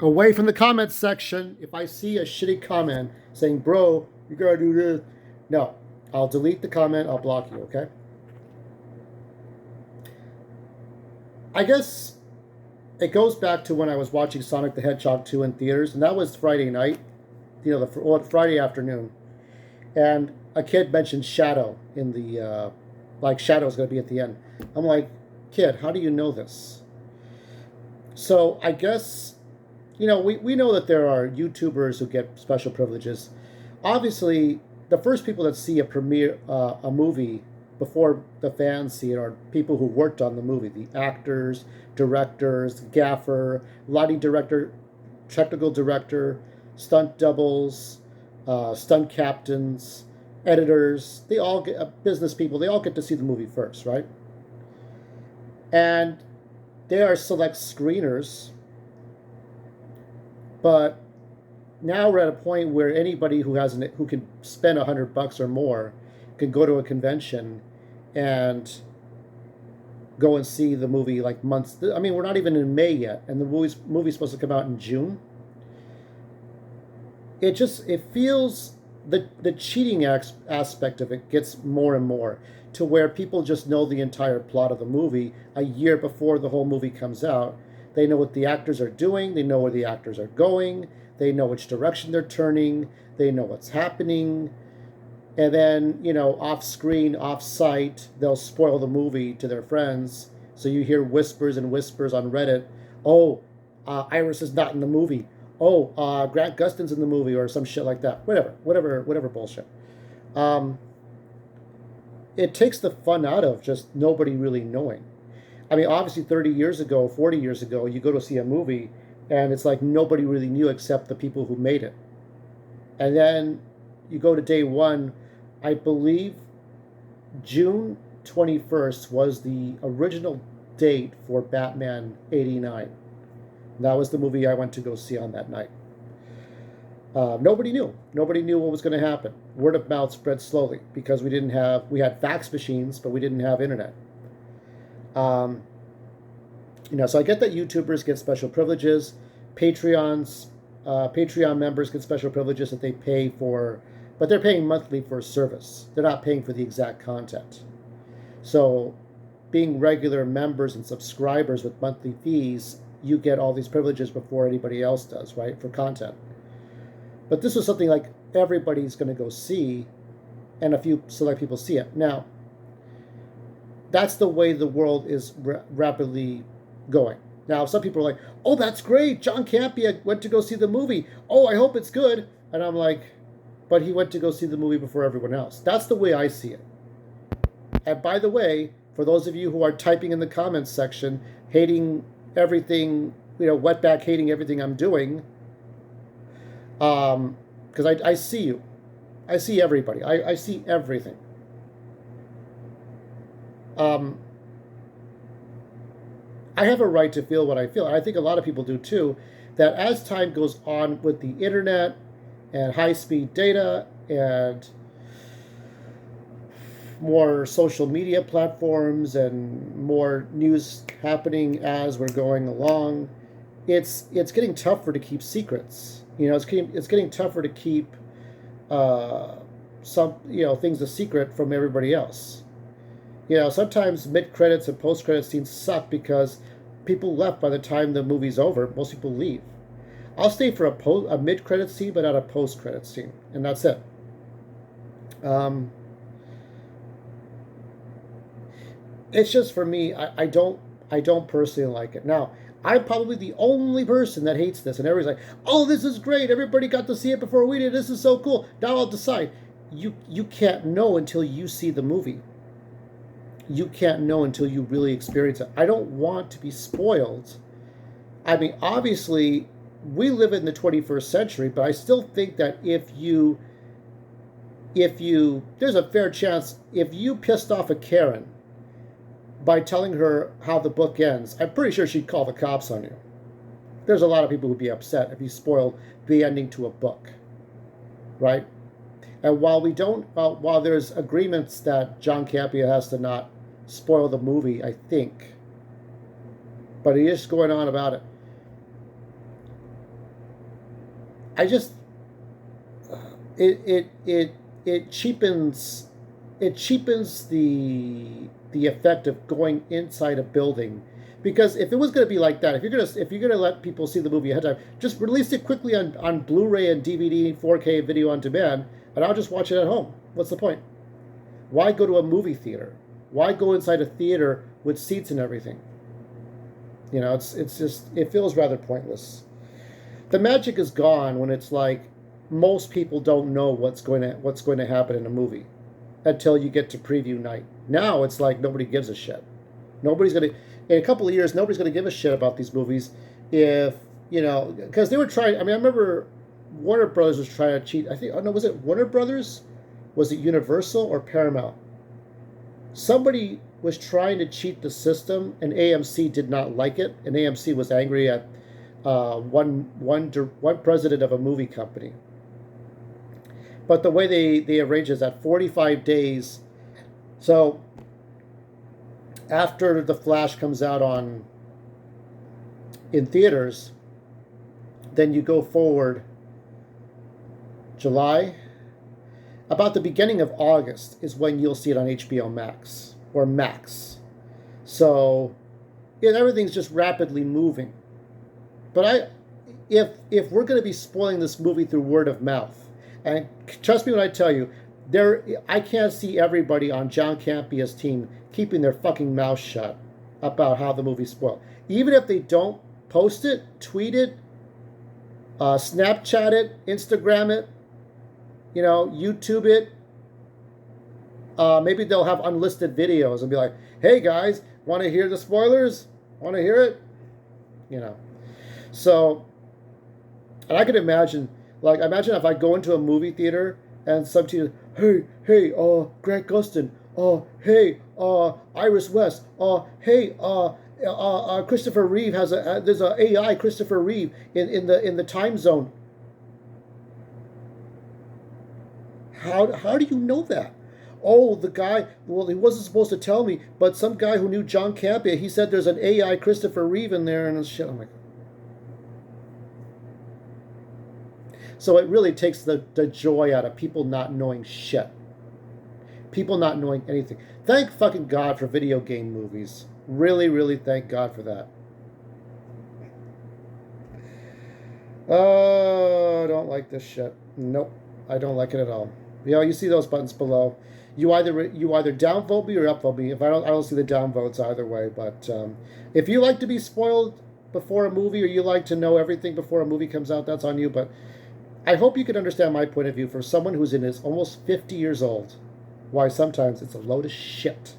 Away from the comments section. If I see a shitty comment saying, bro, you gotta do this, no, I'll delete the comment, I'll block you, okay? I guess it goes back to when I was watching Sonic the Hedgehog 2 in theaters, and that was Friday night, Friday afternoon. And a kid mentioned Shadow in the, like Shadow's gonna be at the end. I'm like, kid, how do you know this? So I guess, we know that there are YouTubers who get special privileges. Obviously, the first people that see a movie before the fans see it are people who worked on the movie, the actors, directors, gaffer, lighting director, technical director, stunt doubles, stunt captains, editors. They all get business people. They all get to see the movie first, right? And they are select screeners, but now we're at a point where anybody who can spend $100 or more can go to a convention and go and see the movie like months. I mean, we're not even in May yet, and the movie's supposed to come out in June. It feels the cheating aspect of it gets more and more to where people just know the entire plot of the movie a year before the whole movie comes out. They know what the actors are doing, they know where the actors are going, they know which direction they're turning, they know what's happening. And then, off screen, off site, they'll spoil the movie to their friends. So you hear whispers and whispers on Reddit. Oh, Iris is not in the movie. Oh, Grant Gustin's in the movie, or some shit like that. Whatever bullshit. Um, it takes the fun out of just nobody really knowing. I mean, obviously, 30 years ago, 40 years ago, you go to see a movie, and it's like nobody really knew except the people who made it. And then you go to day one, I believe June 21st was the original date for Batman 89. That was the movie I went to go see on that night. Nobody knew. Nobody knew what was going to happen. Word of mouth spread slowly because we had fax machines, but we didn't have internet. Um, so I get that YouTubers get special privileges. Patreon members get special privileges that they pay for, but they're paying monthly for a service. They're not paying for the exact content. So, being regular members and subscribers with monthly fees, you get all these privileges before anybody else does, right, for content. But this was something like everybody's going to go see, and a few select people see it. Now, that's the way the world is rapidly going. Now, some people are like, oh, that's great. John Campea went to go see the movie. Oh, I hope it's good. And I'm like, but he went to go see the movie before everyone else. That's the way I see it. And by the way, for those of you who are typing in the comments section, hating everything, wetback hating everything I'm doing, because I see you. I see everybody. I see everything. Um, I have a right to feel what I feel. And I think a lot of people do too. That as time goes on with the internet and high speed data and more social media platforms and more news happening as we're going along, it's getting tougher to keep secrets. It's getting tougher to keep some things a secret from everybody else. Sometimes mid credits and post credits scenes suck because people left by the time the movie's over. Most people leave. I'll stay for a mid credit scene, but not a post credit scene, and that's it. Um, it's just for me. I don't personally like it. Now, I'm probably the only person that hates this, and everybody's like, "Oh, this is great! Everybody got to see it before we did. This is so cool." Now I'll decide. You can't know until you see the movie. You can't know until you really experience it. I don't want to be spoiled. I mean, obviously, we live in the 21st century, but I still think that there's a fair chance if you pissed off a Karen by telling her how the book ends, I'm pretty sure she'd call the cops on you. There's a lot of people who'd be upset if you spoil the ending to a book, right? And while there's agreements that John Campea has to not spoil the movie, I think, but he is going on about it. I just it it cheapens the effect of going inside a building, because if it was going to be like that, if you're gonna let people see the movie ahead of time, just release it quickly on Blu-ray and DVD, 4K video on demand, and I'll just watch it at home. What's the point? Why go to a movie theater? Why go inside a theater with seats and everything? You know, it's just, it feels rather pointless. The magic is gone when it's like most people don't know what's going to happen in a movie until you get to preview night. Now it's like nobody gives a shit. Nobody's gonna In a couple of years, nobody's gonna give a shit about these movies if, you know, because they were trying. I mean, I remember Warner Brothers was trying to cheat. I think, oh no, was it Warner Brothers? Was it Universal or Paramount? Somebody was trying to cheat the system, and AMC did not like it, and AMC was angry at one president of a movie company. But the way they arrange is at 45 days. So after The Flash comes out in theaters, then you go forward July. About the beginning of August is when you'll see it on HBO Max or Max. So yeah, everything's just rapidly moving. But if we're going to be spoiling this movie through word of mouth, and trust me when I tell you, I can't see everybody on John Campia's team keeping their fucking mouth shut about how the movie's spoiled. Even if they don't post it, tweet it, Snapchat it, Instagram it, you know, YouTube it. Maybe they'll have unlisted videos and be like, "Hey guys, want to hear the spoilers? Want to hear it?" You know. So, and I could imagine, like, imagine if I go into a movie theater and some teacher, hey, Grant Gustin, hey, Iris West, hey, Christopher Reeve there's a AI Christopher Reeve in the time zone. How do you know that? Oh, the guy, well, he wasn't supposed to tell me, but some guy who knew John Campia, he said there's an AI Christopher Reeve in there and shit. I'm like, so it really takes the joy out of people not knowing shit. People not knowing anything. Thank fucking God for video game movies. Really, really thank God for that. Oh, I don't like this shit. Nope, I don't like it at all. You know, you see those buttons below. You either downvote me or upvote me. If I don't see the downvotes either way. But if you like to be spoiled before a movie, or you like to know everything before a movie comes out, that's on you. But I hope you can understand my point of view for someone who's in his almost 50 years old, why sometimes it's a load of shit.